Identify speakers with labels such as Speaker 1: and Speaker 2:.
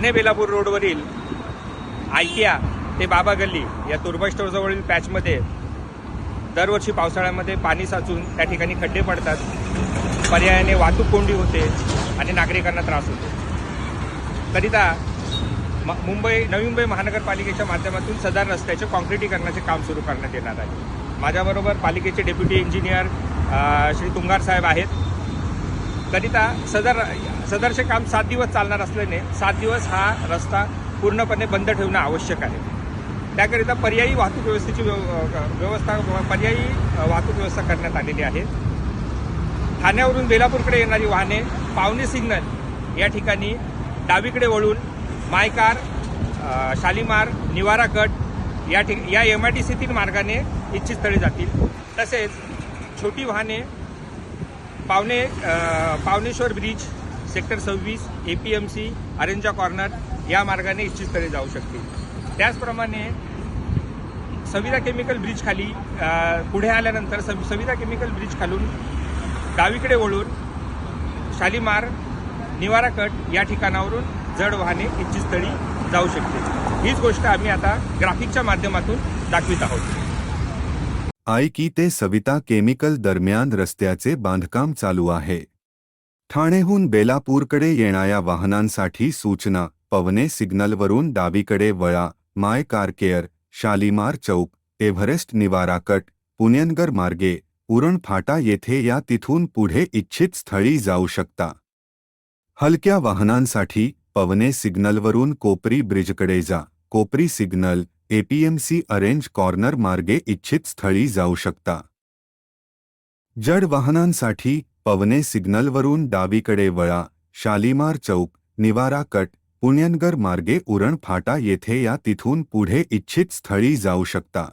Speaker 1: ठाणे बेलापूर रोडवरील आयकिया ते बाबा गल्ली या तुर्बा स्टोअरजवळील पॅचमध्ये दरवर्षी पावसाळ्यामध्ये पाणी साचून त्या ठिकाणी खड्डे पडतात. पर्यायाने वाहतूक कोंडी होते आणि नागरिकांना त्रास होतो. करिता नवी मुंबई महानगरपालिकेच्या माध्यमातून सदर रस्त्याचे काँक्रिटीकरणाचे काम सुरू करण्यात येणार आहे. माझ्याबरोबर पालिकेचे डेप्युटी इंजिनियर श्री तुंगार साहेब आहेत. करिता सदरचे काम 7 दिवस चालणार असल्याने 7 दिवस हा रस्ता पूर्णपणे बंद ठेवणं आवश्यक आहे. त्याकरिता पर्यायी वाहतूक व्यवस्था करण्यात आलेली आहे. ठाण्यावरून बेलापूरकडे येणारी वाहने पावणे सिग्नल या ठिकाणी डावीकडे वळून मायकार, शालीमार, निवारा कट या MIDC मार्गाने इच्छित स्थळी जातील. तसेच छोटी वाहने पावणेश्वर ब्रिज, सेक्टर 26, APMC, अरेंजा कॉर्नर या मार्गाने इच्छित स्थळी जाऊ शकतील. त्याचप्रमाणे सविता केमिकल ब्रिज खाली पुढे आल्यानंतर सविता केमिकल ब्रिज खालून डावीकडे वळून शालीमार, निवारा कट या ठिकाणावरून जड वाहने इच्छित स्थळी जाऊ शकते. हीच गोष्ट आम्ही आता ग्राफिकच्या माध्यमातून दाखवित आहोत.
Speaker 2: आयकी ते सविता केमिकल दरम्यान रस्त्याचे बांधकाम चालू आहे. ठाणेहून बेलापूरकडे येणाऱ्या वाहनांसाठी सूचना: पवने सिग्नलवरून डावीकडे वळा, माय कार केअर, शालीमार चौक, एव्हरेस्ट निवारा कट, पुण्यनगर मार्गे उरण फाटा येथे या. तिथून पुढे इच्छित स्थळी जाऊ शकता. हलक्या वाहनांसाठी पवने सिग्नलवरून कोपरी ब्रिजकडे जा, कोपरी सिग्नल, APMC अरेंज कॉर्नर मार्गे इच्छित स्थळी जाऊ शकता. जड वाहनांसाठी पवने सिग्नलवरून डावीकडे वळा, शालीमार चौक, निवारा कट, पुण्यनगर मार्गे उरण फाटा येथे या. तिथून पुढे इच्छित स्थळी जाऊ शकता.